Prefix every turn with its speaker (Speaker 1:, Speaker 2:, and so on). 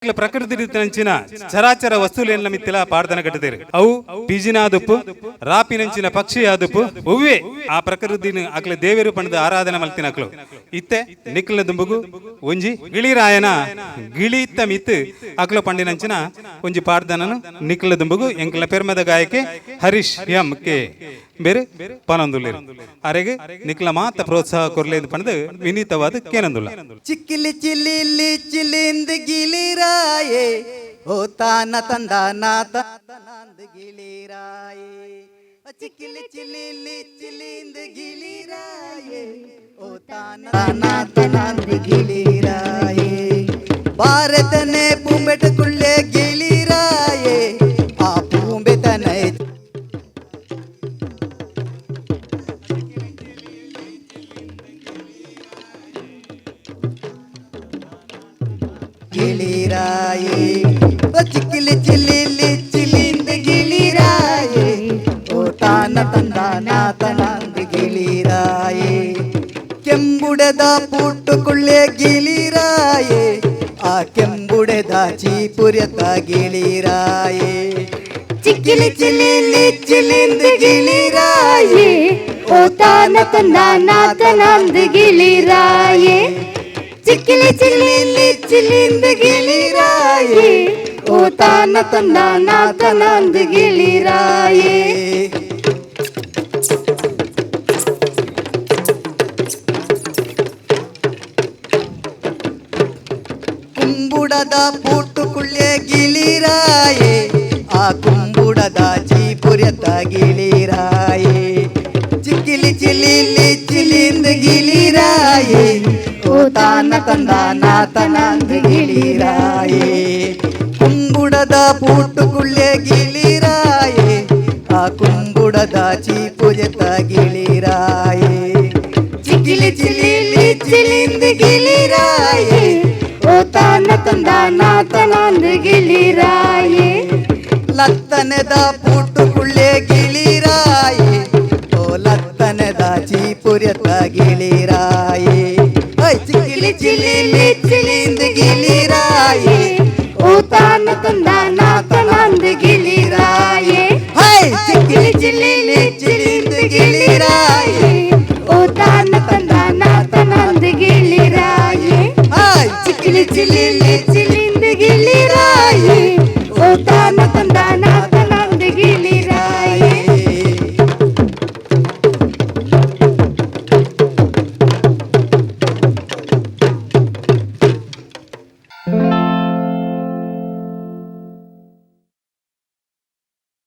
Speaker 1: ಪ್ರಕೃತಿ ರೀತಿಯಂಚಿನ ಚರಾಚರ ವಸ್ತುಲೇನ ಮಿತ್ತಿಲ ಪಾಡ್ದನ ಕಟ್ಟಿದೇರು ಅವು ಪಿಜಿನಾದುಪ್ಪು ರಾಪಿನಂಚಿನ ಪಕ್ಷಿ ಆದುಪ್ಪು ಒವ್ವೇ ಆ ಪ್ರಕೃತಿನ ಅಕ್ಲೆ ದೇವೇರು ಪಣದ ಆರಾಧನೆ ಮಲ್ತಿನ ಅಕ್ಲು ಇತ್ತೆ ನಿಕ್ಲ ದುಂಬುಗು ಒಂಜಿ ಗಿಳಿರಾಯನ ಗಿಳಿತ್ತ ಮಿತ್ತು ಅಕ್ಲು ಪಂಡಿನಂಚಿನ ಒಂಜಿ ಪಾಡ್ದನನು ನಿಕ್ಲ ದುಂಬುಗು ಎಂಕ್ಲ ಪೆರ್ಮದ ಗಾಯಕ್ಕೆ ಹರೀಶ್ ಎಂ ಕೆ ಬೇರೆ ಪನಂದುಲ್ಲೇರು ಅರೆಗೆ ನಿಕ್ಲ ಮಾತ ಪ್ರೋತ್ಸಾಹ ಕೊರ್ಲೇದು ಪಣದು ವಿನೀತವಾದ ಕೇನಂದುಲ್ಲ
Speaker 2: ಚಿಕ್ಕಿಲಿ ಚಿಲ್ಲಿಲಿ ಚಿಲ್ಲಿಂದ ಗಿಳಿರಾಯೇ ಓ ತಾನ ತಂದ ನಾತನಂದ ಗಿಳಿರಾಯೇ ಚಿಕ್ಕಿಲಿ ಚಿಲ್ಲಿಲಿ ಚಿಲ್ಲಿಂದ ಗಿಳಿರಾಯೇ ಓ ತಾನ ನಾತನಂದ ಗಿಳಿರಾಯೇ ಭಾರತನೆ ಪೂಂಬೆಟಕುಳ್ಳೆ ಗಿಳಿರಾಯೇ ಆ ಪೂಂಬೆತನೆ ಗಿಳಿರಾಯೇ ಚಿಕ್ಕಿಲಿ ಚಿಲ್ಲಿಲಿ ಚಿಲ್ಲಿಂದ ಗಿಳಿರಾಯೇ ಓ ತಾನ ತಂದ ನಾತನಂದ ಗಿಳಿರಾಯೇ ಕೆಂಬುಡದ ಪುಟ್ಟುಕೊಳ್ಳೆ ಗಿಳಿರಾಯೇ ಆ ಕೆಂಬುಡದ ಚೀಪುರ್ಯತ ಗಿಳಿರಾಯೇ ಚಿಕ್ಕಿಲಿ ಚಿಲ್ಲಿಲಿ ಚಿಲ್ಲಿಂದ ಗಿಳಿರಾಯೇ
Speaker 3: ಓ ತಾನ ತಂದ ನಾತನಂದ ಗಿಳಿರಾಯೇ ಚಿಕ್ಕಿಲಿ ಚಿಲ್ಲಿಲಿ ಚಿಲ್ಲಿಂದ ಗಿಳಿರಾಯೇ ಓ ತಾನ ತಂದ ನಾತನಂದ ಗಿಳಿರಾಯೇ
Speaker 2: ಕುಂಬುಡದ ಪುಟ್ಟುಕುಳ್ಳೆ ಗಿಳಿರಾಯೇ ಆ ಕುಂಬುಡದ ಚೀಪುರ್ಯತ ಗಿಳಿರಾಯೇ ಚಿಕ್ಕಿಲಿ ಚಿಲ್ಲಿಲಿ ಚಿಲ್ಲಿಂದ ಗಿಳಿರಾಯೇ ಓ ತಾನ ತಂದ ನಾತನಂದ ಗಿಳಿರಾಯೇ ಕುಂಬುಡದ ಪುಟ್ಟುಕುಳ್ಳೆ ಗಿಳಿರಾಯೇ ಆ ಕುಂಬುಡದ ಚೀಪುರ್ಯತ ಗಿಳಿರಾಯೇ ಚಿಕ್ಕಿಲಿ ಚಿಲ್ಲಿಲಿ ಚಿಲ್ಲಿಂದ ಗಿಳಿರಾಯೇ
Speaker 3: ಓ ತಾನ ತಂದ ನಾತನಂದ ಗಿಳಿರಾಯೇ
Speaker 2: ಲತ್ತನೆದ ಪುಟ್ಟುಕುಳ್ಳೆ ಗಿಳಿರಾಯೇ ಓ ಲತ್ತನೆದ ಚೀಪುರ್ಯತ ಗಿಳಿರಾಯೇ ಚಿಕ್ಕಿಲಿ ಚಿಲ್ಲಿಲಿ ಚಿಲ್ಲಿಂದ ಗಿಳಿರಾಯೇ
Speaker 3: ಓ ತಾನ ತಂದ ನಾತನಂದ ಗಿಳಿರಾಯೇ
Speaker 2: ಚಿಕ್ಕಿಲಿ ಚಿಲ್ಲಿಲಿ ಚಿಲ್ಲಿಂದ ಗಿಳಿರಾಯೇ
Speaker 3: ಓ ತಾನ ತಂದ ನಾತನಂದ ಗಿಳಿರಾಯೇ
Speaker 2: ಚಿಕ್ಕಿಲಿ ಚಿಲ್ಲಿಲಿ